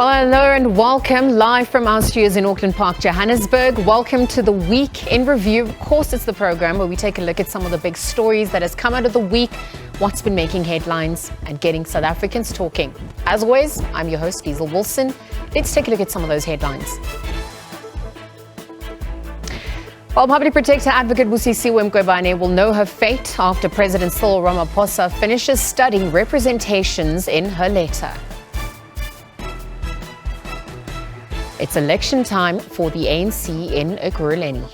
Well, hello and welcome live from our studios in Auckland Park, Johannesburg. Welcome to the Week in Review. Of course, it's the program where we take a look at some of the big stories that has come out of the week, what's been making headlines and getting South Africans talking. As always, I'm your host, Liezle Wilson. Let's take a look at some of those headlines. Well, Public Protector Advocate Busisiwe Mqwebane will know her fate after President Cyril Ramaphosa finishes studying representations in her letter. It's election time for the ANC in Ekurhuleni.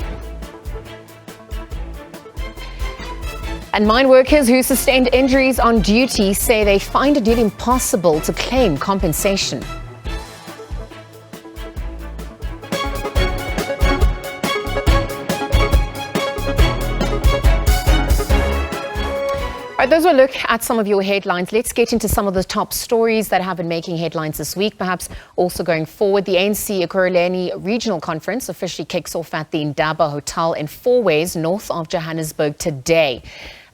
And mine workers who sustained injuries on duty say they find it impossible to claim compensation. Those were a look at some of your headlines. Let's get into some of the top stories that have been making headlines this week, perhaps also going forward. The ANC Ekurhuleni Regional Conference officially kicks off at the Indaba Hotel in Fourways, north of Johannesburg today.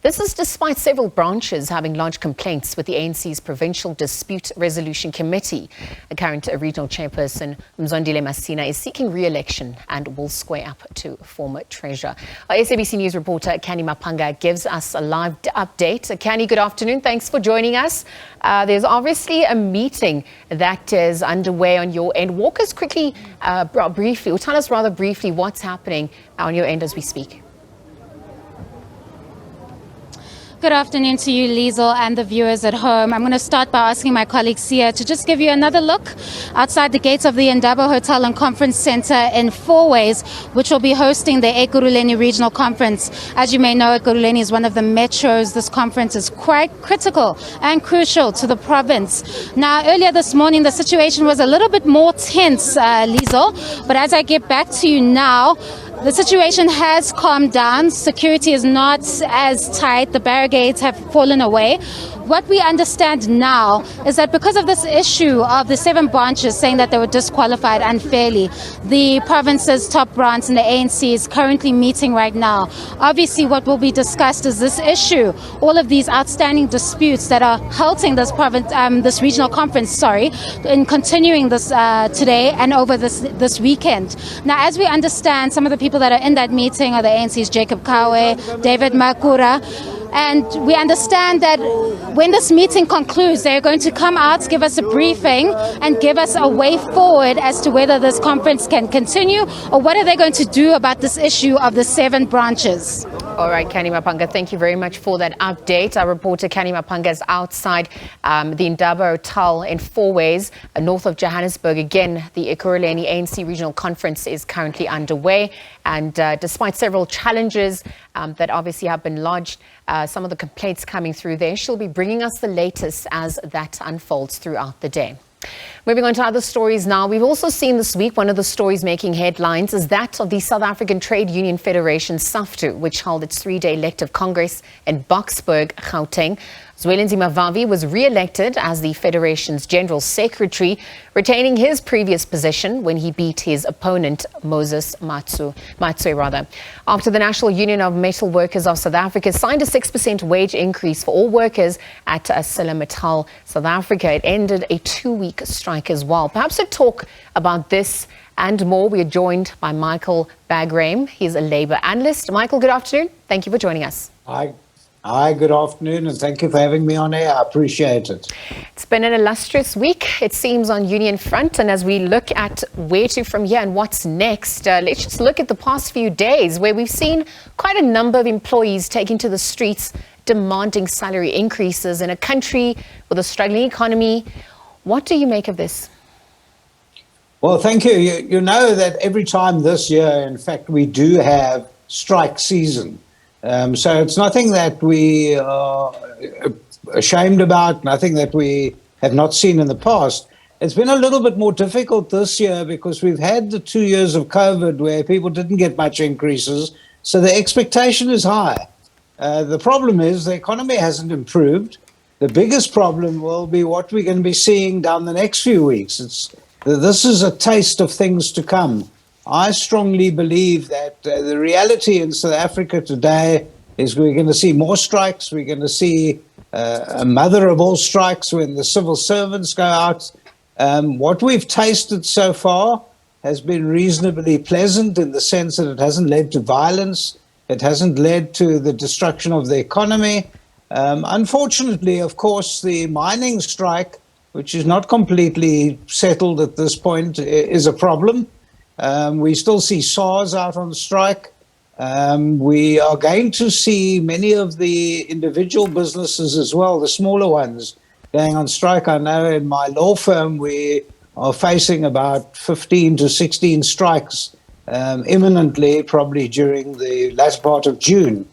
This is despite several branches having lodged complaints with the ANC's Provincial Dispute Resolution Committee. The current regional chairperson, Mzondile Masina, is seeking re-election and will square up to former treasurer. Our SABC News reporter, Kani Mapanga, gives us a live update. Kani, good afternoon. Thanks for joining us. There's obviously a meeting that is underway on your end. Walk us quickly, briefly, or tell us rather briefly what's happening on your end as we speak. Good afternoon to you, Liezle, and the viewers at home. I'm going to start by asking my colleague Sia to just give you another look outside the gates of the Indaba Hotel and Conference Centre in Fourways, which will be hosting the Ekurhuleni Regional Conference. As you may know, Ekurhuleni is one of the metros. This conference is quite critical and crucial to the province. Now, earlier this morning, the situation was a little bit more tense, Liezle, but as I get back to you now, the situation has calmed down. Security is not as tight. The barricades have fallen away. What we understand now is that because of this issue of the 7 branches saying that they were disqualified unfairly, the province's top branch in the ANC is currently meeting right now. Obviously, what will be discussed is this issue, all of these outstanding disputes that are halting this this regional conference, in continuing this today and over this weekend. Now, as we understand, some of the people that are in that meeting are the ANC's Jacob Kawe, David Makura. And we understand that when this meeting concludes, they're going to come out, give us a briefing and give us a way forward as to whether this conference can continue or what are they going to do about this issue of the 7 branches. All right, Kani Mapanga, thank you very much for that update. Our reporter Kani Mapanga is outside the Indaba Hotel in Fourways, north of Johannesburg. Again, the Ekurhuleni ANC Regional Conference is currently underway. And despite several challenges that obviously have been lodged, some of the complaints coming through there, she'll be bringing us the latest as that unfolds throughout the day. Moving on to other stories now. We've also seen this week one of the stories making headlines is that of the South African Trade Union Federation, SAFTU, which held its 3-day elective congress in Boksburg, Gauteng. Zwelinzima Mavavi was re-elected as the Federation's General Secretary, retaining his previous position when he beat his opponent, Moses Matswe. After the National Union of Metal Workers of South Africa signed a 6% wage increase for all workers at ArcelorMittal South Africa, it ended a 2-week strike as well. Perhaps to talk about this and more, we are joined by Michael Bagraim. He's a Labour analyst. Michael, good afternoon. Thank you for joining us. Hi, good afternoon, and thank you for having me on air. I appreciate it. It's been an illustrious week, it seems, on Union Front. And as we look at where to from here and what's next, let's just look at the past few days where we've seen quite a number of employees taking to the streets demanding salary increases in a country with a struggling economy. What do you make of this? Well, thank you. You know that every time this year, in fact, we do have strike season. So it's nothing that we are ashamed about, nothing that we have not seen in the past. It's been a little bit more difficult this year because we've had the 2 years of COVID where people didn't get much increases. So the expectation is high. The problem is the economy hasn't improved. The biggest problem will be what we're going to be seeing down the next few weeks. This is a taste of things to come. I strongly believe that the reality in South Africa today is we're going to see more strikes. We're going to see a mother of all strikes when the civil servants go out. What we've tasted so far has been reasonably pleasant in the sense that it hasn't led to violence. It hasn't led to the destruction of the economy. Unfortunately, of course, the mining strike, which is not completely settled at this point, is a problem. We still see SARS out on strike. We are going to see many of the individual businesses as well, the smaller ones, going on strike. I know in my law firm we are facing about 15 to 16 strikes imminently, probably during the last part of June.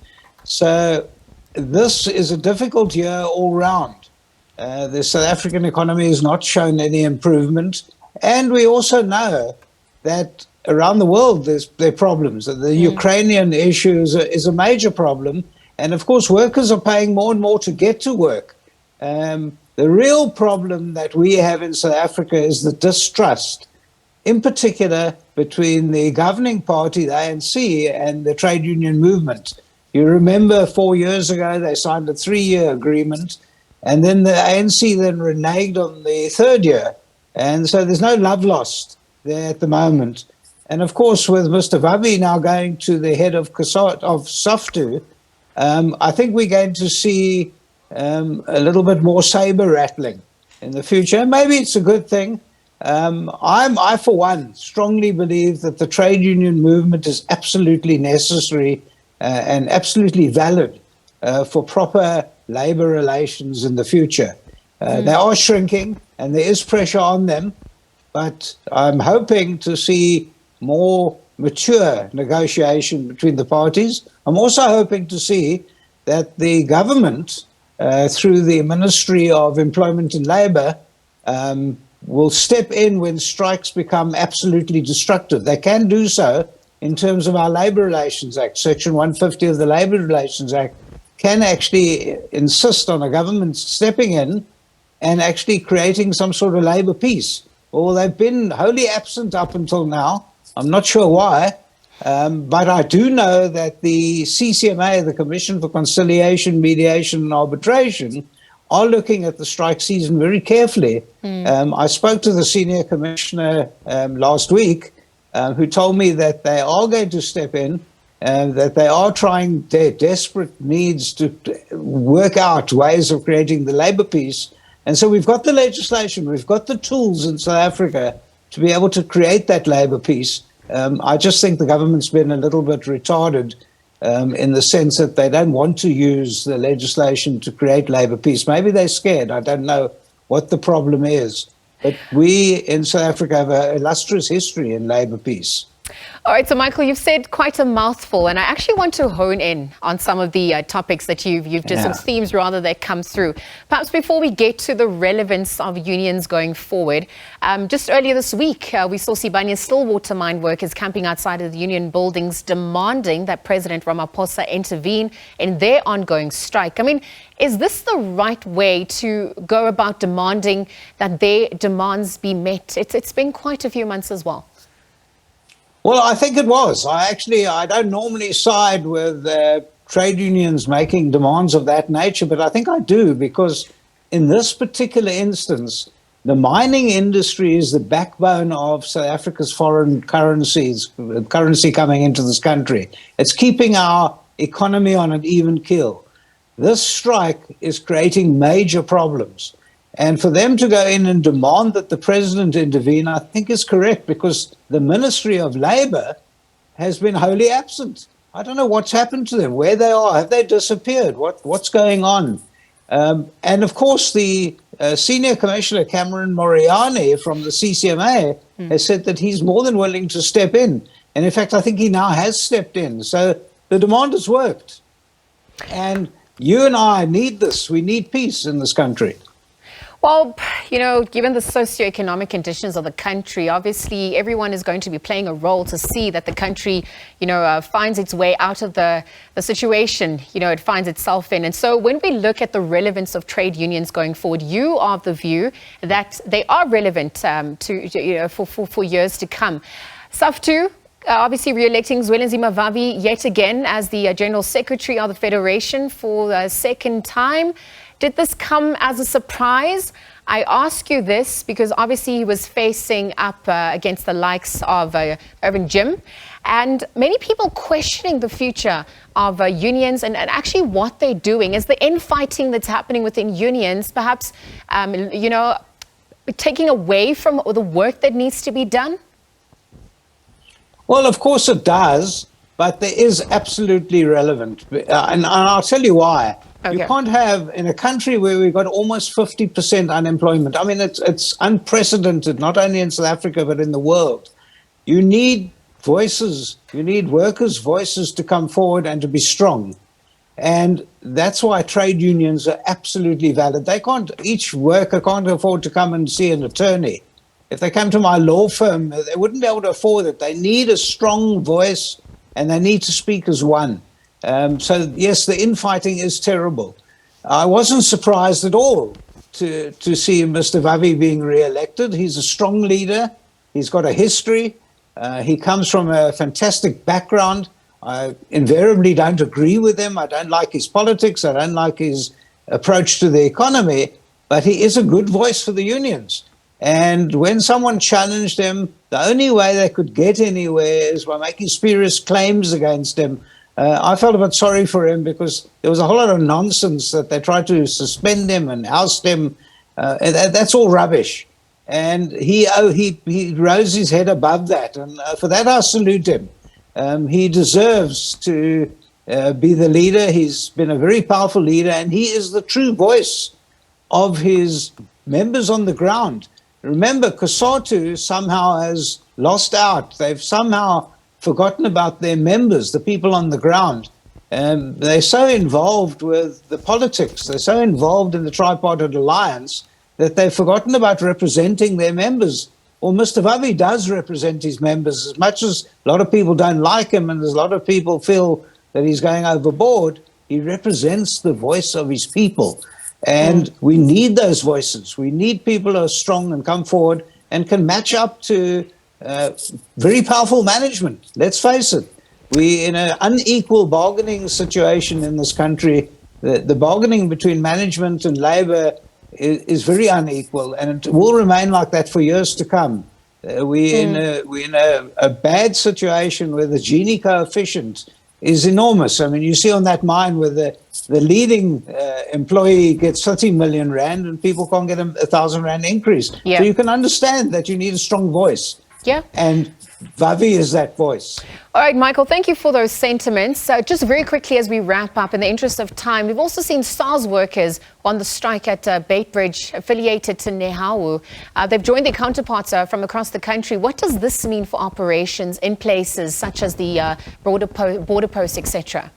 So this is a difficult year all round. The South African economy has not shown any improvement. And we also know that around the world there are problems. The Ukrainian issue is a major problem. And of course, workers are paying more and more to get to work. The real problem that we have in South Africa is the distrust, in particular between the governing party, the ANC, and the trade union movement. You remember 4 years ago, they signed a 3-year agreement, and then the ANC then reneged on the 3rd year. And so there's no love lost there at the moment. And of course, with Mr. Vavi now going to the head of SAFTU, I think we're going to see a little bit more saber rattling in the future. Maybe it's a good thing. I, for one, strongly believe that the trade union movement is absolutely necessary and absolutely valid for proper labor relations in the future. They are shrinking and there is pressure on them, but I'm hoping to see more mature negotiation between the parties. I'm also hoping to see that the government, through the Ministry of Employment and Labour, will step in when strikes become absolutely destructive. They can do so in terms of our Labour Relations Act. Section 150 of the Labour Relations Act can actually insist on a government stepping in and actually creating some sort of labour peace. Well, they've been wholly absent up until now. I'm not sure why, but I do know that the CCMA, the Commission for Conciliation, Mediation and Arbitration, are looking at the strike season very carefully. I spoke to the senior commissioner last week, who told me that they are going to step in, that they are trying their desperate needs to work out ways of creating the labour peace. And so we've got the legislation, we've got the tools in South Africa to be able to create that labour peace. I just think the government's been a little bit retarded in the sense that they don't want to use the legislation to create labour peace. Maybe they're scared. I don't know what the problem is. But we in South Africa have an illustrious history in labour peace. All right, so Michael, you've said quite a mouthful, and I actually want to hone in on some of the topics that you've just some themes rather that come through. Perhaps before we get to the relevance of unions going forward, just earlier this week, we saw Sibanye's Stillwater mine workers camping outside of the union buildings demanding that President Ramaphosa intervene in their ongoing strike. I mean, is this the right way to go about demanding that their demands be met? It's been quite a few months as well. Well, I think it was. I don't normally side with trade unions making demands of that nature, but I think I do, because in this particular instance, the mining industry is the backbone of South Africa's foreign currency coming into this country. It's keeping our economy on an even keel. This strike is creating major problems. And for them to go in and demand that the president intervene, I think is correct, because the Ministry of Labour has been wholly absent. I don't know what's happened to them, where they are. Have they disappeared? What's going on? And of course, the senior commissioner, Cameron Moriani from the CCMA, has said that he's more than willing to step in. And in fact, I think he now has stepped in. So the demand has worked. And you and I need this. We need peace in this country. Well, you know, given the socioeconomic conditions of the country, obviously everyone is going to be playing a role to see that the country, you know, finds its way out of the situation, you know, it finds itself in. And so when we look at the relevance of trade unions going forward, you are of the view that they are relevant for years to come. SAFTU, obviously re-electing Liezle Wilson yet again as the General Secretary of the Federation for the second time. Did this come as a surprise? I ask you this because obviously he was facing up against the likes of Irvin Jim, and many people questioning the future of unions and actually what they're doing. Is the infighting that's happening within unions perhaps, taking away from the work that needs to be done? Well, of course it does, but there is absolutely relevant. And I'll tell you why. Okay. You can't have, in a country where we've got almost 50% unemployment, I mean, it's unprecedented, not only in South Africa, but in the world. You need voices, you need workers' voices to come forward and to be strong. And that's why trade unions are absolutely valid. Each worker can't afford to come and see an attorney. If they come to my law firm, they wouldn't be able to afford it. They need a strong voice and they need to speak as one. So, yes, the infighting is terrible. I wasn't surprised at all to see Mr. Vavi being re-elected. He's a strong leader. He's got a history. He comes from a fantastic background. I invariably don't agree with him. I don't like his politics. I don't like his approach to the economy. But he is a good voice for the unions. And when someone challenged him, the only way they could get anywhere is by making spurious claims against him. I felt a bit sorry for him because there was a whole lot of nonsense that they tried to suspend him and oust him. That's all rubbish. And he rose his head above that. And for that, I salute him. He deserves to be the leader. He's been a very powerful leader, and he is the true voice of his members on the ground. Remember, COSATU somehow has lost out. They've somehow forgotten about their members, the people on the ground. They're so involved with the politics, they're so involved in the tripartite alliance that they've forgotten about representing their members. Well, Mr. Vavi does represent his members, as much as a lot of people don't like him and there's a lot of people feel that he's going overboard. He represents the voice of his people. And we need those voices. We need people who are strong and come forward and can match up to very powerful management. Let's face it. We're in an unequal bargaining situation in this country. The bargaining between management and labor is very unequal, and it will remain like that for years to come. We're in a bad situation where the Gini coefficient is enormous. I mean, you see on that mine where the leading employee gets 30 million rand and people can't get a 1,000 rand increase. Yeah. So you can understand that you need a strong voice. Yeah. And Vavi is that voice. All right, Michael, thank you for those sentiments. Just very quickly as we wrap up, in the interest of time, we've also seen SARS workers on the strike at Beitbridge, affiliated to Nehawu. They've joined their counterparts from across the country. What does this mean for operations in places such as the border posts, etc.?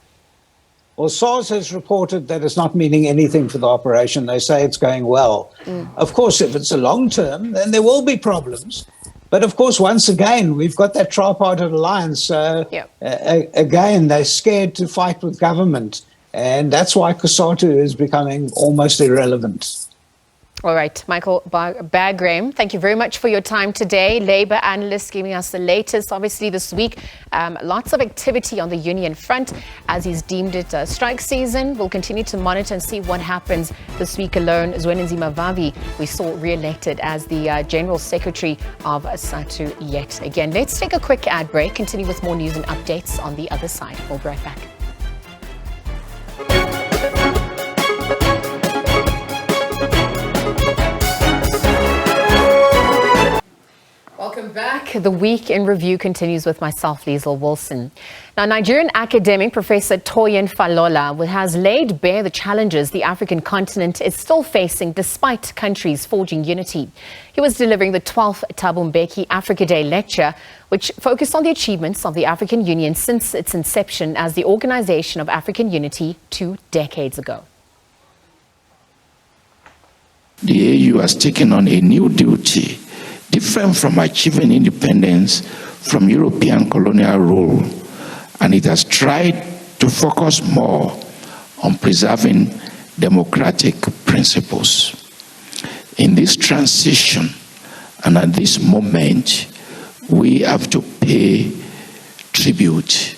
Well, SARS has reported that it's not meaning anything for the operation. They say it's going well. Of course, if it's a long term, then there will be problems. But of course, once again, we've got that tripartite alliance. Again, they're scared to fight with government. And that's why COSATU is becoming almost irrelevant. All right, Michael Bagram, thank you very much for your time today. Labour analyst giving us the latest. Obviously, this week, lots of activity on the union front as he's deemed it strike season. We'll continue to monitor and see what happens this week alone. Liezle Wilson, we saw re-elected as the General Secretary of SATU yet again. Let's take a quick ad break, continue with more news and updates on the other side. We'll be right back. Welcome back. The Week in Review continues with myself, Liezle Wilson. Now, Nigerian academic Professor Toyin Falola has laid bare the challenges the African continent is still facing despite countries forging unity. He was delivering the 12th Thabo Mbeki Africa Day lecture, which focused on the achievements of the African Union since its inception as the Organization of African Unity 2 decades ago. The AU has taken on a new duty, different from achieving independence from European colonial rule, and it has tried to focus more on preserving democratic principles. In this transition and at this moment, we have to pay tribute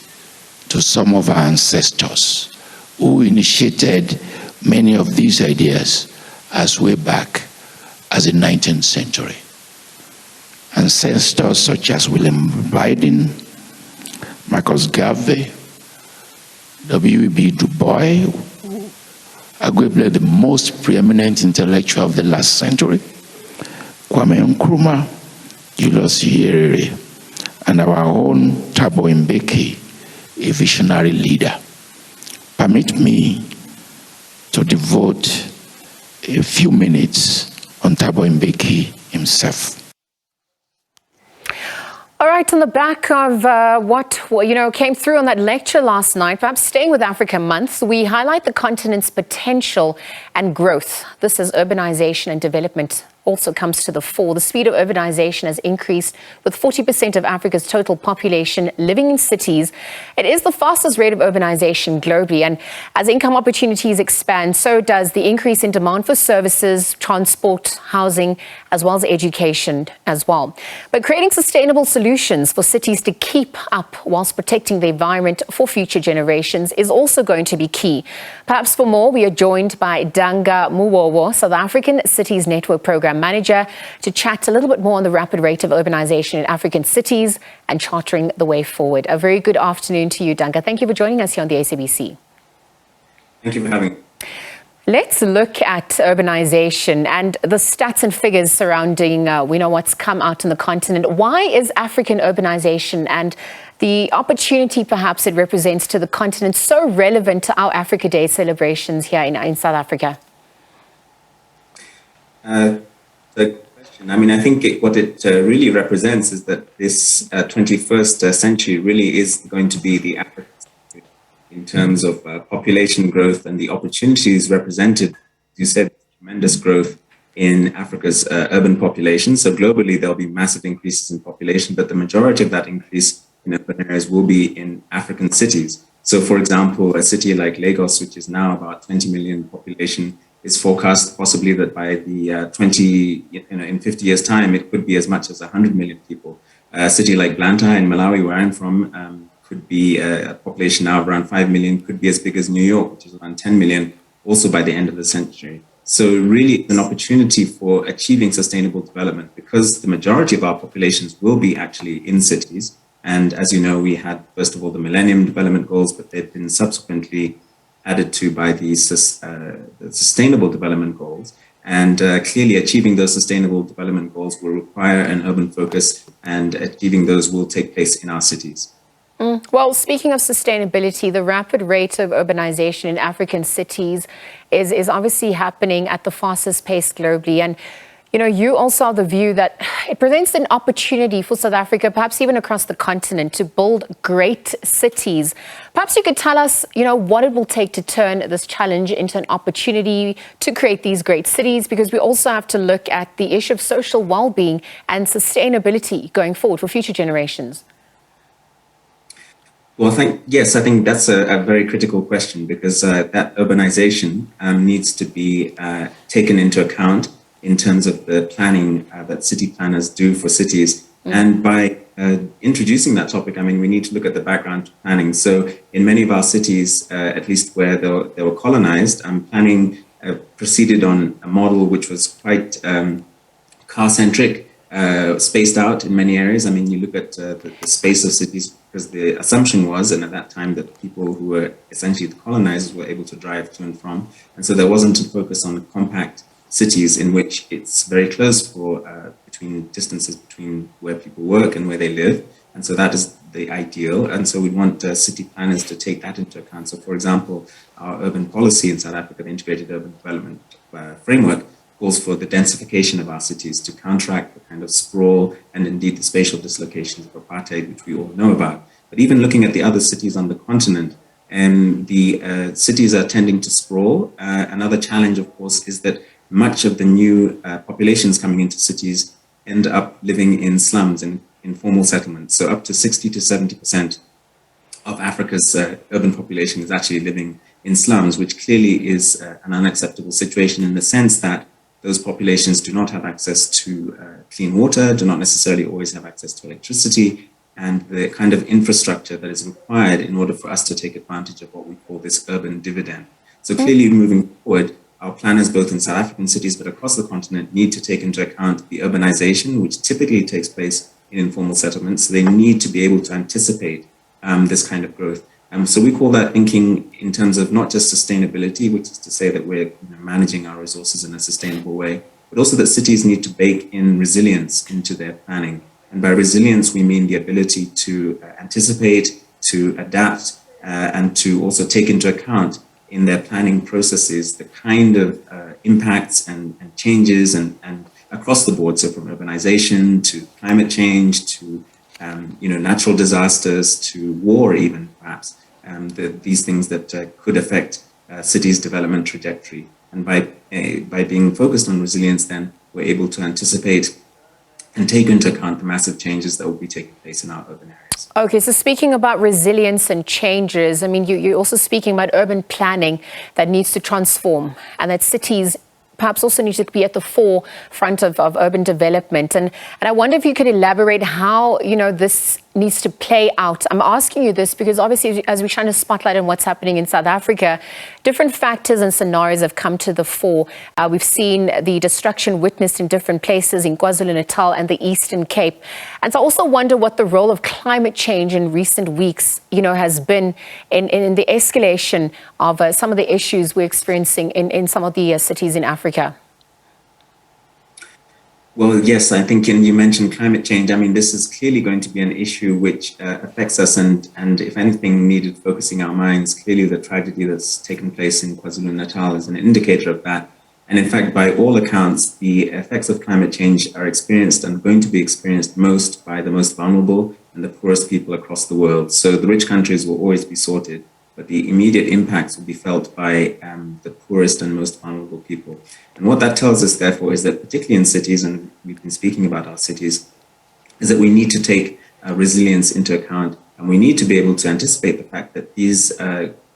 to some of our ancestors who initiated many of these ideas as way back as the 19th century. Ancestors such as William Biden, Marcus Garvey, W.E.B. Du Bois, arguably the most preeminent intellectual of the last century, Kwame Nkrumah, Julius Nyerere, and our own Thabo Mbeki, a visionary leader. Permit me to devote a few minutes on Thabo Mbeki himself. All right, on the back of what came through on that lecture last night, perhaps staying with Africa Month, we highlight the continent's potential and growth. This is urbanization and development also comes to the fore. The speed of urbanization has increased, with 40% of Africa's total population living in cities. It is the fastest rate of urbanization globally, and as income opportunities expand, so does the increase in demand for services, transport, housing, as well as education as well. But creating sustainable solutions for cities to keep up whilst protecting the environment for future generations is also going to be key. Perhaps for more, we are joined by Danga Muwowo, South African Cities Network Program Manager, to chat a little bit more on the rapid rate of urbanization in African cities and charting the way forward. A very good afternoon to you, Danga. Thank you for joining us here on the SABC. Thank you for having me. Let's look at urbanization and the stats and figures surrounding what's come out in the continent. Why is African urbanization and the opportunity perhaps it represents to the continent so relevant to our Africa Day celebrations here in South Africa? The question, I think what it really represents is that this 21st century really is going to be the African century in terms of population growth and the opportunities represented. You said tremendous growth in Africa's urban population. So globally, there'll be massive increases in population, but the majority of that increase in urban areas will be in African cities. So for example, a city like Lagos, which is now about 20 million population, is forecast possibly that by the in 50 years' time, it could be as much as 100 million people. A city like Blantyre in Malawi, where I'm from, could be a population now of around 5 million, could be as big as New York, which is around 10 million, also by the end of the century. So really it's an opportunity for achieving sustainable development because the majority of our populations will be actually in cities. And as you know, we had, first of all, the Millennium Development Goals, but they've been subsequently added to by the Sustainable Development Goals. And clearly achieving those Sustainable Development Goals will require an urban focus, and achieving those will take place in our cities. Well, speaking of sustainability, the rapid rate of urbanization in African cities is obviously happening at the fastest pace globally. And you also have the view that it presents an opportunity for South Africa, perhaps even across the continent, to build great cities. Perhaps you could tell us, what it will take to turn this challenge into an opportunity to create these great cities, because we also have to look at the issue of social well-being and sustainability going forward for future generations. Well, I think that's a very critical question, because that urbanization needs to be taken into account in terms of the planning that city planners do for cities. And by introducing that topic, we need to look at the background to planning. So in many of our cities, at least where they were colonized, planning proceeded on a model which was quite car-centric, spaced out in many areas. You look at the space of cities, because the assumption was, and at that time, that people who were essentially the colonizers were able to drive to and from. And so there wasn't a focus on compact cities in which it's very close for distances between where people work and where they live. And so that is the ideal. And so we want city planners to take that into account. So for example, our urban policy in South Africa, the Integrated Urban Development Framework, calls for the densification of our cities to counteract the kind of sprawl and indeed the spatial dislocations of apartheid, which we all know about. But even looking at the other cities on the continent, the cities are tending to sprawl. Another challenge, of course, is that much of the new populations coming into cities end up living in slums and informal settlements. So up to 60 to 70% of Africa's urban population is actually living in slums, which clearly is an unacceptable situation in the sense that those populations do not have access to clean water, do not necessarily always have access to electricity, and the kind of infrastructure that is required in order for us to take advantage of what we call this urban dividend. So clearly moving forward, our planners both in South African cities but across the continent need to take into account the urbanization, which typically takes place in informal settlements. So they need to be able to anticipate this kind of growth. So we call that thinking in terms of not just sustainability, which is to say that we're managing our resources in a sustainable way, but also that cities need to bake in resilience into their planning. And by resilience, we mean the ability to anticipate, to adapt, and to also take into account in their planning processes the kind of impacts and changes and across the board, so from urbanization to climate change to natural disasters to war even perhaps, these things that could affect cities' development trajectory. And by being focused on resilience, then we're able to anticipate and take into account the massive changes that will be taking place in our urban areas. Okay, so speaking about resilience and changes, I mean, you're also speaking about urban planning that needs to transform and that cities perhaps also need to be at the forefront of urban development. And I wonder if you could elaborate how, this needs to play out. I'm asking you this because obviously as we shine a spotlight on what's happening in South Africa, different factors and scenarios have come to the fore. We've seen the destruction witnessed in different places in KwaZulu-Natal and the Eastern Cape. And so I also wonder what the role of climate change in recent weeks, has been in the escalation of some of the issues we're experiencing in some of the cities in Africa. Well, yes, I think you mentioned climate change. I mean, this is clearly going to be an issue which affects us and if anything needed focusing our minds. Clearly the tragedy that's taken place in KwaZulu-Natal is an indicator of that. And in fact, by all accounts, the effects of climate change are experienced and going to be experienced most by the most vulnerable and the poorest people across the world. So the rich countries will always be sorted, but the immediate impacts will be felt by the poorest and most vulnerable people. And what that tells us, therefore, is that particularly in cities, and we've been speaking about our cities, is that we need to take resilience into account, and we need to be able to anticipate the fact that these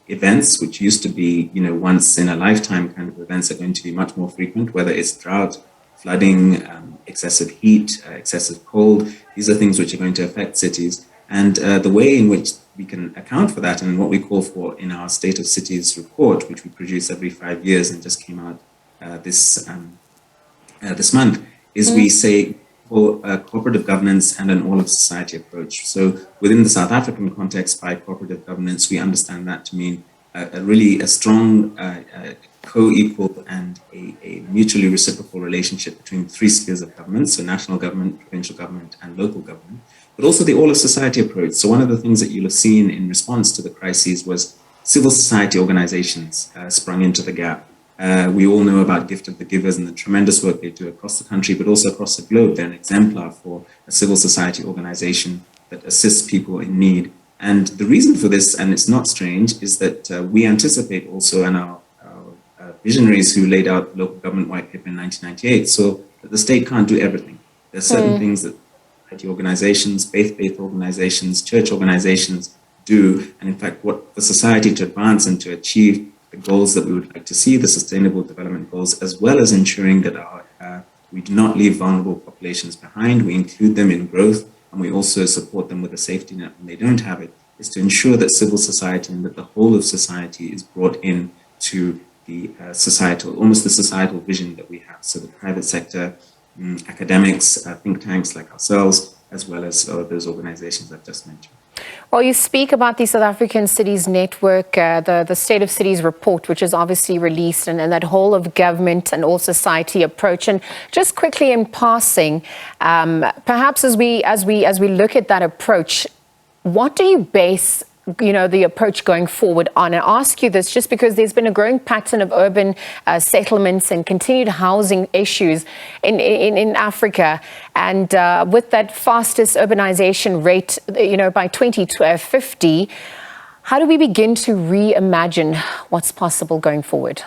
events, which used to be, once in a lifetime kind of events, are going to be much more frequent, whether it's drought, flooding, excessive heat, excessive cold. These are things which are going to affect cities. And the way in which we can account for that, and what we call for in our State of Cities report, which we produce every 5 years and just came out this month, is we say for cooperative governance and an all-of-society approach. So within the South African context, by cooperative governance, we understand that to mean a strong co-equal and a mutually reciprocal relationship between three spheres of government, so national government, provincial government, and local government, but also the all-of-society approach. So one of the things that you'll have seen in response to the crises was civil society organizations sprung into the gap. We all know about Gift of the Givers and the tremendous work they do across the country, but also across the globe. They're an exemplar for a civil society organization that assists people in need. And the reason for this, and it's not strange, is that we anticipate also, and our visionaries who laid out the local government white paper in 1998, so that the state can't do everything. There are certain things that society organizations, faith-based organizations, church organizations do, and in fact, what for society to advance and to achieve the goals that we would like to see, the sustainable development goals, as well as ensuring that we do not leave vulnerable populations behind, we include them in growth, and we also support them with a safety net when they don't have it, is to ensure that civil society and that the whole of society is brought in to the almost the societal vision that we have. So the private sector, academics, think tanks like ourselves, as well as those organizations I've just mentioned. Well, you speak about the South African Cities Network, the State of Cities report, which is obviously released, and that whole of government and all society approach. And just quickly in passing, perhaps as we look at that approach, what do you base the approach going forward on? And I ask you this just because there's been a growing pattern of urban settlements and continued housing issues in Africa. And with that fastest urbanization rate, by 2050, how do we begin to reimagine what's possible going forward?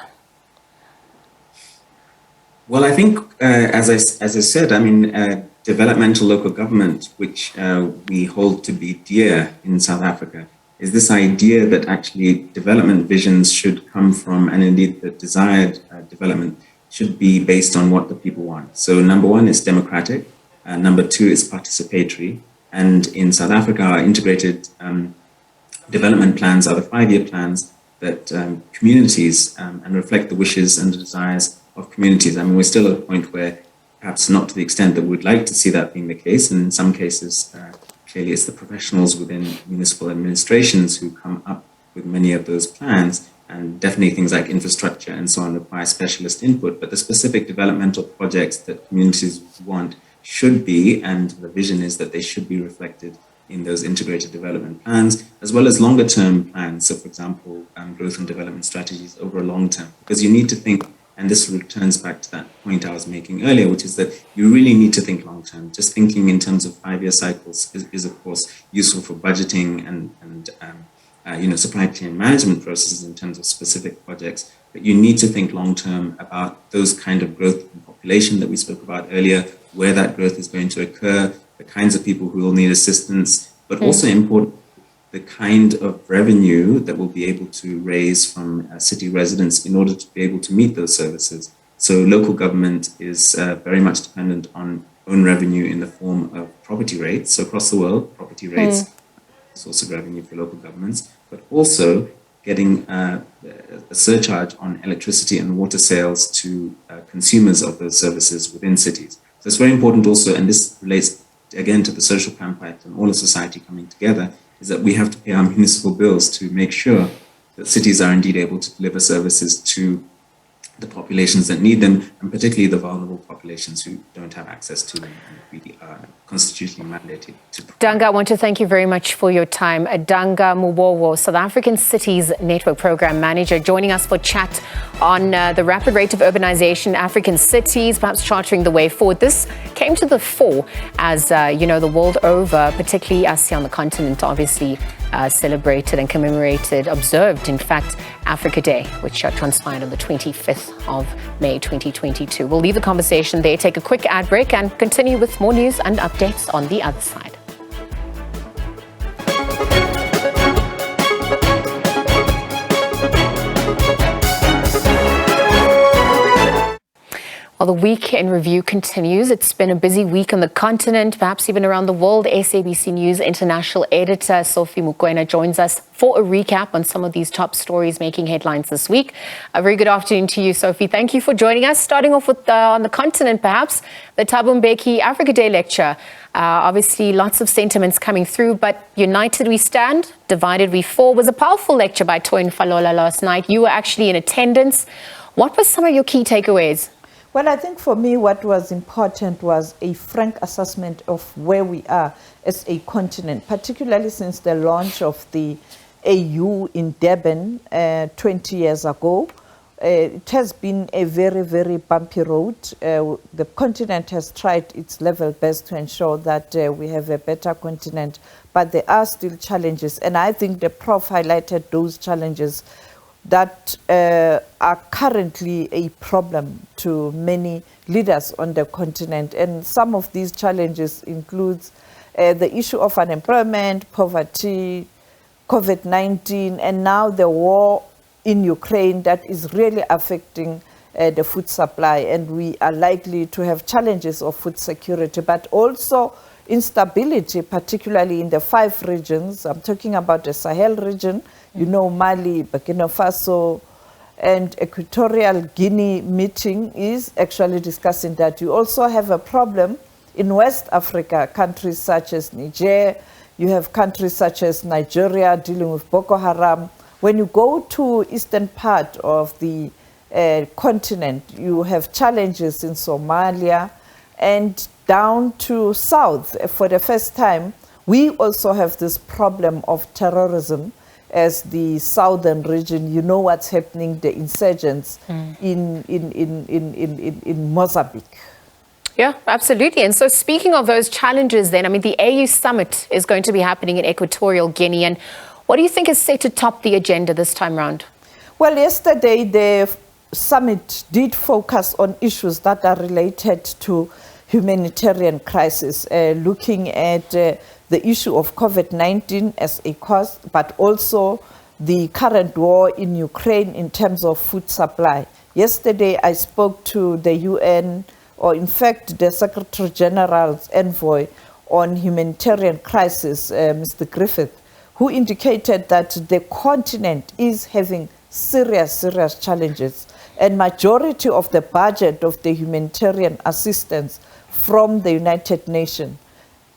Well, I think, as I said, I mean, developmental local government, which we hold to be dear in South Africa, is this idea that actually development visions should come from, and indeed the desired development should be based on what the people want. So number one is democratic, number two is participatory, And in South Africa, our integrated development plans are the 5-year plans that communities and reflect the wishes and the desires of communities. I mean, we're still at a point where perhaps not to the extent that we'd like to see that being the case. And in some cases, clearly it's the professionals within municipal administrations who come up with many of those plans. And definitely things like infrastructure and so on require specialist input. But the specific developmental projects that communities want should be, and the vision is that they should be reflected in those integrated development plans, as well as longer term plans. So for example, growth and development strategies over a long term, because you need to think, and this returns back to that point I was making earlier, which is that you really need to think long term. Just thinking in terms of 5-year cycles is of course useful for budgeting and supply chain management processes in terms of specific projects, but you need to think long term about those kind of growth in population that we spoke about earlier, where that growth is going to occur, the kinds of people who will need assistance, but also important, the kind of revenue that we'll be able to raise from city residents in order to be able to meet those services. So local government is very much dependent on own revenue in the form of property rates. So across the world, property rates, source of revenue for local governments, but also getting a surcharge on electricity and water sales to consumers of those services within cities. So it's very important also, and this relates again to the social compact and all of society coming together, is that we have to pay our municipal bills to make sure that cities are indeed able to deliver services to the populations that need them, and particularly the vulnerable populations who don't have access to them and we are constitutionally mandated to. Danga, I want to thank you very much for your time. Danga Mubowo, South African Cities Network Program Manager, joining us for chat on the rapid rate of urbanization, African cities, perhaps charting the way forward. This came to the fore as, the world over, particularly us here on the continent, obviously celebrated and commemorated, observed, in fact, Africa Day, which transpired on the 25th of May 2022. We'll leave the conversation there, take a quick ad break, and continue with more news and updates on the other side. Well, the week in review continues. It's been a busy week on the continent, perhaps even around the world. SABC News international editor Sophie Mukwena joins us for a recap on some of these top stories making headlines this week. A very good afternoon to you, Sophie. Thank you for joining us. Starting off with on the continent, perhaps, the Thabo Mbeki Africa Day lecture. Obviously, lots of sentiments coming through, but united we stand, divided we fall was a powerful lecture by Toyin Falola last night. You were actually in attendance. What were some of your key takeaways? Well, I think for me what was important was a frank assessment of where we are as a continent, particularly since the launch of the AU in Durban 20 years ago. It has been a very, very bumpy road. The continent has tried its level best to ensure that we have a better continent, but there are still challenges. And I think the Prof highlighted those challenges that are currently a problem to many leaders on the continent. And some of these challenges includes the issue of unemployment, poverty, COVID-19, and now the war in Ukraine that is really affecting the food supply. And we are likely to have challenges of food security, but also instability, particularly in the 5 regions. I'm talking about the Sahel region, Mali, Burkina Faso, and Equatorial Guinea meeting is actually discussing that. You also have a problem in West Africa, countries such as Niger, you have countries such as Nigeria dealing with Boko Haram. When you go to eastern part of the continent, you have challenges in Somalia, and down to south, for the first time, we also have this problem of terrorism as the southern region. You know what's happening, the insurgents in Mozambique. Yeah, absolutely. And so speaking of those challenges then, I mean, the AU summit is going to be happening in Equatorial Guinea. And what do you think is set to top the agenda this time round? Well, yesterday the summit did focus on issues that are related to humanitarian crisis, looking at the issue of COVID-19 as a cause, but also the current war in Ukraine in terms of food supply. Yesterday, I spoke to the UN, or in fact, the Secretary General's envoy on humanitarian crisis, Mr. Griffith, who indicated that the continent is having serious challenges, and majority of the budget of the humanitarian assistance from the United Nations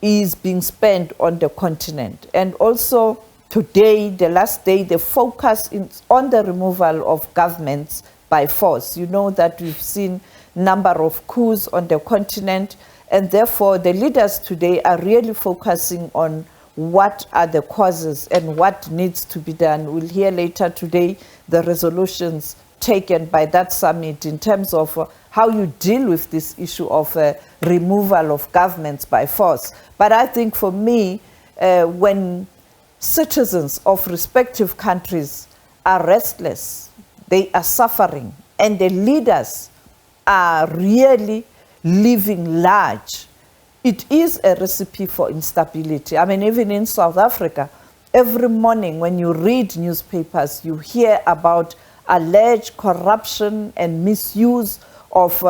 is being spent on the continent. And also today, the last day, the focus is on the removal of governments by force. You know that we've seen number of coups on the continent, and therefore the leaders today are really focusing on what are the causes and what needs to be done. We'll hear later today the resolutions taken by that summit in terms of how you deal with this issue of removal of governments by force. But I think for me, when citizens of respective countries are restless, they are suffering, and the leaders are really living large, it is a recipe for instability. I mean, even in South Africa, every morning when you read newspapers, you hear about alleged corruption and misuse of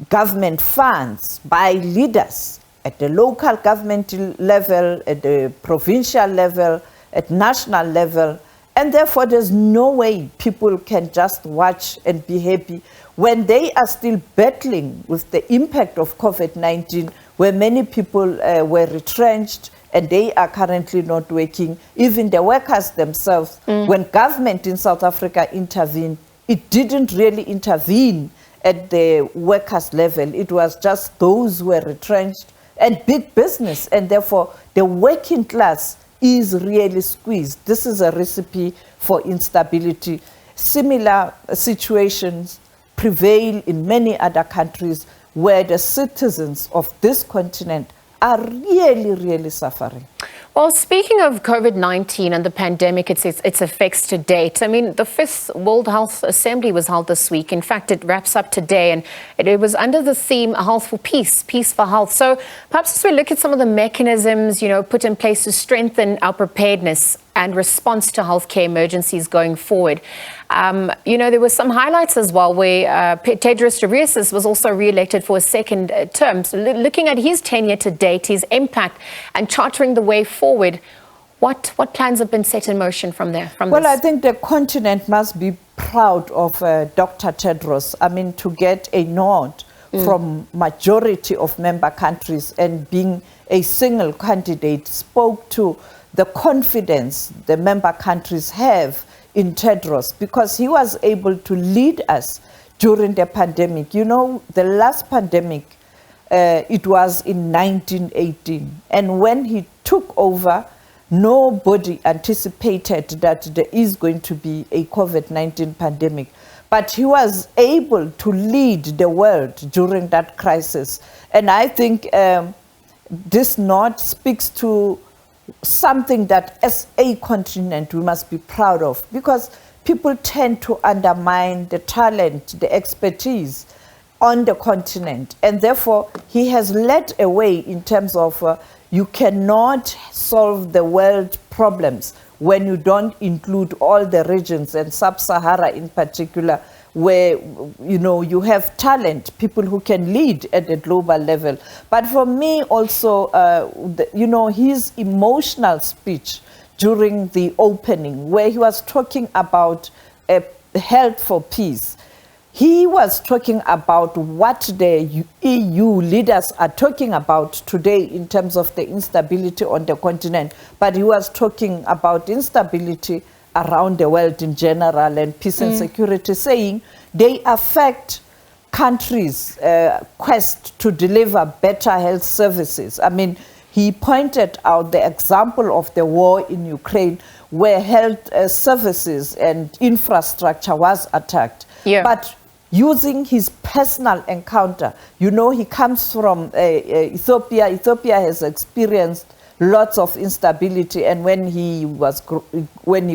government funds by leaders at the local government level, at the provincial level, at national level. And therefore, there's no way people can just watch and be happy when they are still battling with the impact of COVID-19, where many people were retrenched and they are currently not working. Even the workers themselves, when government in South Africa intervened, it didn't really intervene at the workers' level. It was just those who were retrenched and big business, and therefore the working class is really squeezed. This is a recipe for instability. Similar situations prevail in many other countries where the citizens of this continent are really suffering. Well, speaking of COVID-19 and the pandemic, its effects to date, I mean, the 5th World Health Assembly was held this week. In fact, it wraps up today, and it was under the theme Health for Peace, Peace for Health. So perhaps as we look at some of the mechanisms, put in place to strengthen our preparedness and response to healthcare emergencies going forward. There were some highlights as well where Tedros Ghebreyesus was also re-elected for a second term. So looking at his tenure to date, his impact and charting the way forward, what plans have been set in motion from there? Well, I think the continent must be proud of Dr. Tedros. I mean, to get a nod from majority of member countries and being a single candidate spoke to the confidence the member countries have in Tedros, because he was able to lead us during the pandemic. The last pandemic, it was in 1918. And when he took over, nobody anticipated that there is going to be a COVID-19 pandemic. But he was able to lead the world during that crisis. And I think this nod speaks to something that as a continent we must be proud of, because people tend to undermine the talent, the expertise on the continent. And therefore, he has led a way in terms of you cannot solve the world problems when you don't include all the regions, and Sub-Sahara in particular, where you have talent, people who can lead at the global level. But for me also, his emotional speech during the opening, where he was talking about health for peace, he was talking about what the EU leaders are talking about today in terms of the instability on the continent, but he was talking about instability around the world in general and peace and security, saying they affect countries' quest to deliver better health services. I mean, he pointed out the example of the war in Ukraine, where health services and infrastructure was attacked. Yeah. But using his personal encounter, he comes from Ethiopia. Ethiopia has experienced lots of instability, and when he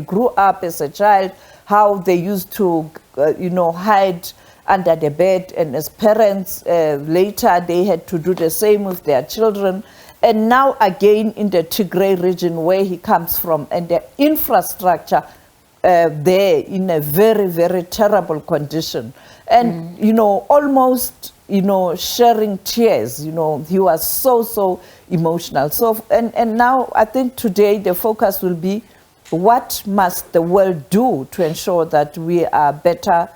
grew up as a child, how they used to hide under the bed, and as parents later they had to do the same with their children. And now again in the Tigray region where he comes from, and the infrastructure there in a very terrible condition, and almost sharing tears. He was so emotional. So, and now I think today the focus will be what must the world do to ensure that we are better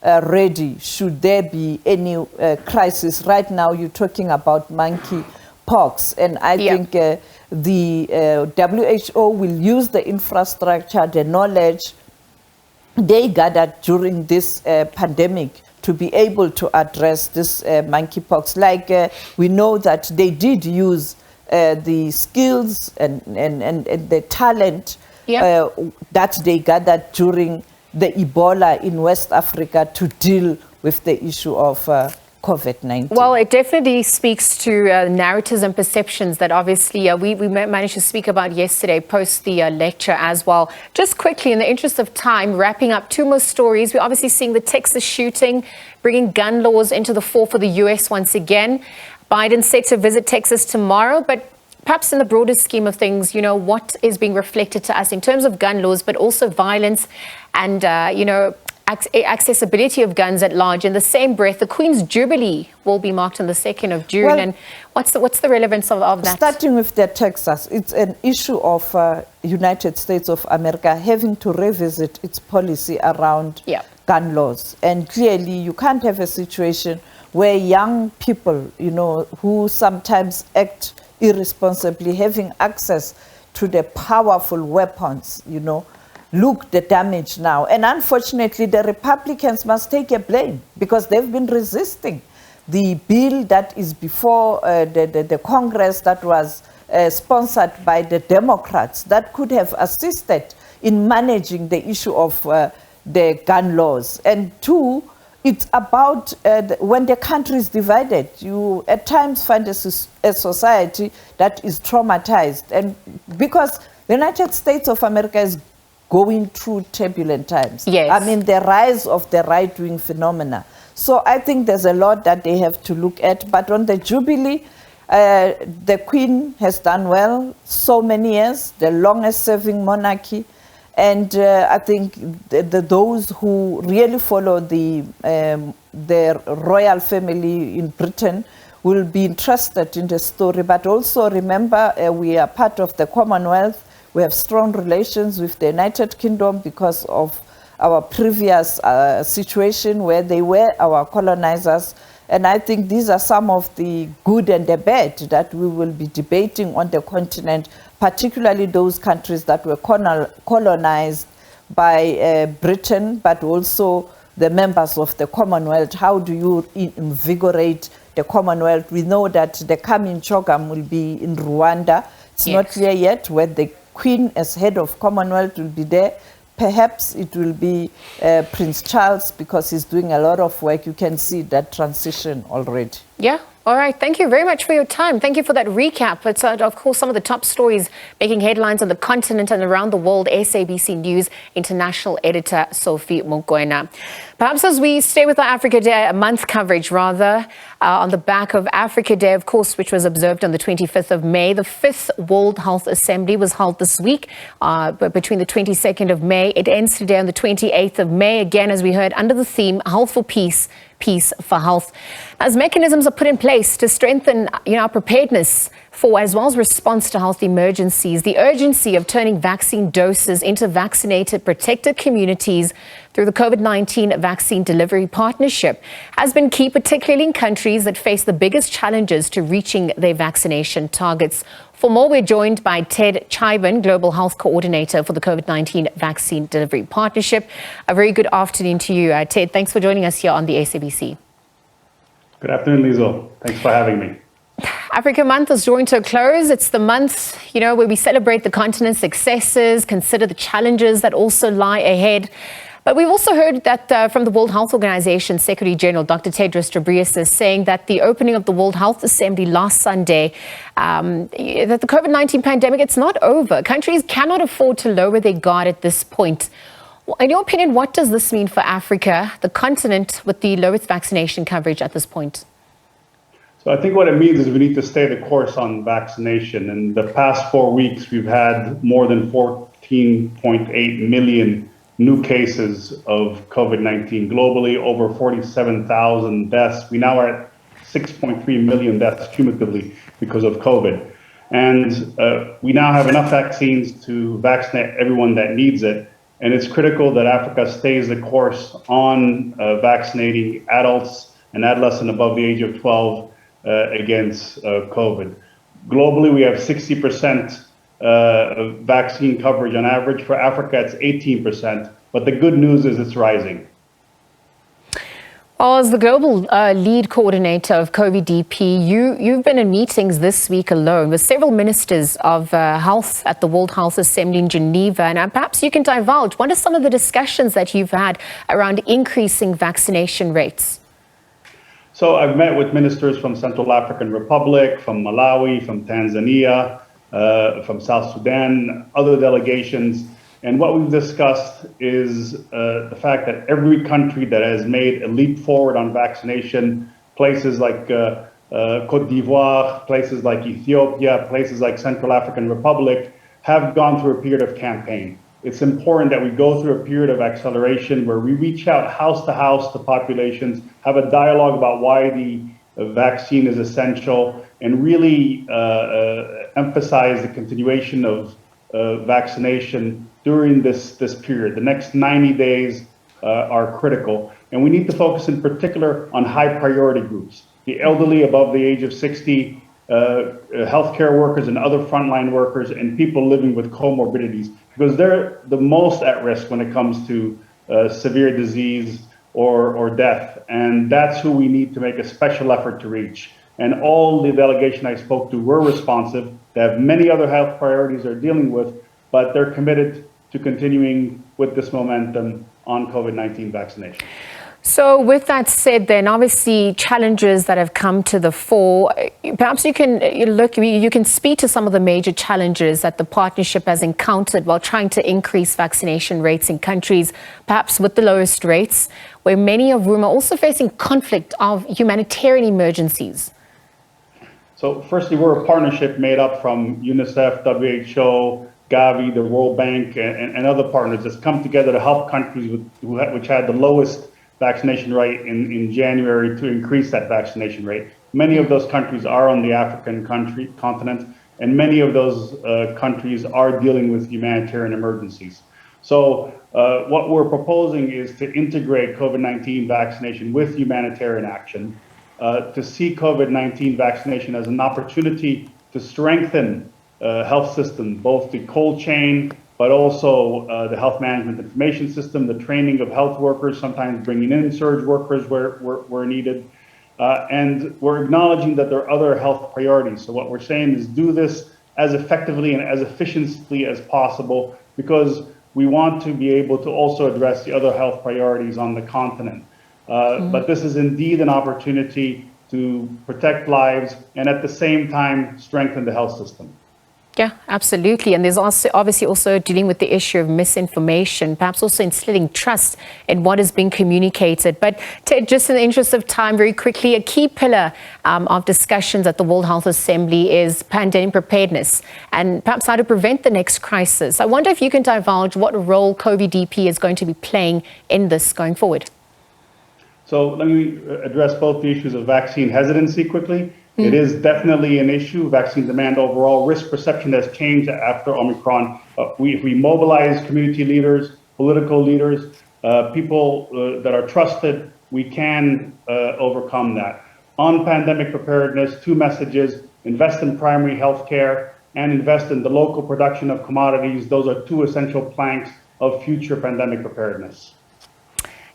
ready should there be any crisis. Right now you're talking about monkeypox, and I think the WHO will use the infrastructure, the knowledge they gathered during this pandemic to be able to address this monkeypox. Like we know that they did use the skills and the talent that they gathered during the Ebola in West Africa to deal with the issue of COVID-19. Well, it definitely speaks to narratives and perceptions that obviously we managed to speak about yesterday post the lecture as well. Just quickly, in the interest of time, wrapping up two more stories. We're obviously seeing the Texas shooting, bringing gun laws into the fore for the U.S. once again. Biden set to visit Texas tomorrow, but perhaps in the broader scheme of things, what is being reflected to us in terms of gun laws, but also violence and, accessibility of guns at large. In the same breath, the Queen's Jubilee will be marked on the 2nd of June. Well, and what's the relevance of that? Starting with the Texas, it's an issue of United States of America having to revisit its policy around gun laws. And clearly, you can't have a situation where young people, who sometimes act irresponsibly, having access to the powerful weapons, look the damage now. And unfortunately, the Republicans must take a blame because they've been resisting the bill that is before the Congress that was sponsored by the Democrats that could have assisted in managing the issue of the gun laws. And two, it's about when the country is divided, you at times find a society that is traumatized. And because the United States of America is going through turbulent times. Yes. I mean, the rise of the right-wing phenomena. So I think there's a lot that they have to look at. But on the Jubilee, the Queen has done well so many years, the longest-serving monarchy. And I think those who really follow the royal family in Britain will be interested in the story. But also remember, we are part of the Commonwealth. We have strong relations with the United Kingdom because of our previous situation where they were our colonizers. And I think these are some of the good and the bad that we will be debating on the continent, particularly those countries that were colonized by Britain, but also the members of the Commonwealth. How do you invigorate the Commonwealth? We know that the coming CHOGM will be in Rwanda. It's not clear yet whether the Queen as head of Commonwealth will be there. Perhaps it will be Prince Charles because he's doing a lot of work. You can see that transition already. Yeah. All right. Thank you very much for your time. Thank you for that recap. It's, of course, some of the top stories making headlines on the continent and around the world. SABC News international editor Sophie Mokoena. Perhaps as we stay with our Africa Day, a month coverage rather, on the back of Africa Day, of course, which was observed on the 25th of May. The 5th World Health Assembly was held this week between the 22nd of May. It ends today on the 28th of May, again, as we heard, under the theme, Health for Peace, Peace for Health. As mechanisms are put in place to strengthen our preparedness for, as well as response to health emergencies, the urgency of turning vaccine doses into vaccinated, protected communities through the COVID-19 vaccine delivery partnership has been key, particularly in countries that face the biggest challenges to reaching their vaccination targets. For more, we're joined by Ted Chaiban, Global Health Coordinator for the COVID-19 Vaccine Delivery Partnership. A very good afternoon to you, Ted. Thanks for joining us here on the SABC. Good afternoon, Liezle. Thanks for having me. Africa Month is drawing to a close. It's the month, where we celebrate the continent's successes, consider the challenges that also lie ahead. But we've also heard that from the World Health Organization Secretary General, Dr. Tedros Ghebreyesus, saying that the opening of the World Health Assembly last Sunday, that the COVID-19 pandemic, it's not over. Countries cannot afford to lower their guard at this point. In your opinion, what does this mean for Africa, the continent with the lowest vaccination coverage at this point? So I think what it means is we need to stay the course on vaccination. In the past 4 weeks, we've had more than 14.8 million new cases of COVID-19 globally, over 47,000 deaths. We now are at 6.3 million deaths cumulatively because of COVID. And we now have enough vaccines to vaccinate everyone that needs it. And it's critical that Africa stays the course on vaccinating adults and adolescents above the age of 12 against COVID. Globally, we have 60% vaccine coverage on average. For Africa, it's 18%. But the good news is it's rising. Well, as the global lead coordinator of COVID-DP, you've been in meetings this week alone with several ministers of health at the World Health Assembly in Geneva. And perhaps you can divulge, what are some of the discussions that you've had around increasing vaccination rates? So I've met with ministers from Central African Republic, from Malawi, from Tanzania, from South Sudan, other delegations. And what we've discussed is the fact that every country that has made a leap forward on vaccination, places like Cote d'Ivoire, places like Ethiopia, places like Central African Republic, have gone through a period of campaign. It's important that we go through a period of acceleration where we reach out house to populations, have a dialogue about why the vaccine is essential, and really emphasize the continuation of vaccination during this period. The next 90 days are critical, and we need to focus in particular on high priority groups, the elderly above the age of 60, healthcare workers and other frontline workers, and people living with comorbidities, because they're the most at risk when it comes to severe disease or death. And that's who we need to make a special effort to reach. And all the delegation I spoke to were responsive. They have many other health priorities they're dealing with, but they're committed to continuing with this momentum on COVID-19 vaccination. So with that said, then obviously challenges that have come to the fore, perhaps you can speak to some of the major challenges that the partnership has encountered while trying to increase vaccination rates in countries perhaps with the lowest rates, where many of whom are also facing conflict of humanitarian emergencies. So firstly, we're a partnership made up from UNICEF, WHO, Gavi, the World Bank, and other partners that's come together to help countries which had the lowest vaccination rate in January to increase that vaccination rate. Many of those countries are on the African continent, and many of those countries are dealing with humanitarian emergencies. So what we're proposing is to integrate COVID-19 vaccination with humanitarian action, to see COVID-19 vaccination as an opportunity to strengthen health system, both the cold chain, but also the health management information system, the training of health workers, sometimes bringing in surge workers where needed. And we're acknowledging that there are other health priorities. So what we're saying is do this as effectively and as efficiently as possible, because we want to be able to also address the other health priorities on the continent. But this is indeed an opportunity to protect lives and at the same time strengthen the health system. Yeah, absolutely. And there's also obviously also dealing with the issue of misinformation, perhaps also instilling trust in what is being communicated. But Ted, just in the interest of time, very quickly, a key pillar of discussions at the World Health Assembly is pandemic preparedness and perhaps how to prevent the next crisis. I wonder if you can divulge what role COVID-DP is going to be playing in this going forward. So let me address both the issues of vaccine hesitancy quickly. It is definitely an issue. Vaccine demand overall, risk perception has changed after Omicron. If we mobilize community leaders, political leaders, people that are trusted, we can overcome that. On pandemic preparedness, two messages: invest in primary health care and invest in the local production of commodities. Those are two essential planks of future pandemic preparedness.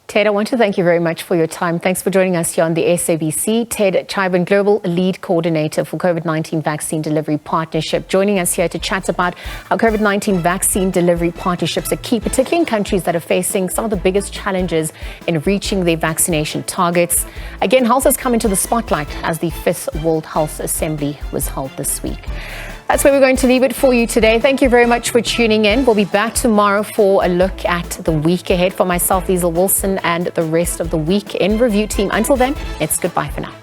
Ted, I want to thank you very much for your time. Thanks for joining us here on the SABC. Ted Chaiban, Global Lead Coordinator for COVID-19 Vaccine Delivery Partnership, joining us here to chat about how COVID-19 vaccine delivery partnerships are key, particularly in countries that are facing some of the biggest challenges in reaching their vaccination targets. Again, health has come into the spotlight as the 5th World Health Assembly was held this week. That's where we're going to leave it for you today. Thank you very much for tuning in. We'll be back tomorrow for a look at the week ahead. For myself, Liezle Wilson, and the rest of the Week in Review team. Until then, it's goodbye for now.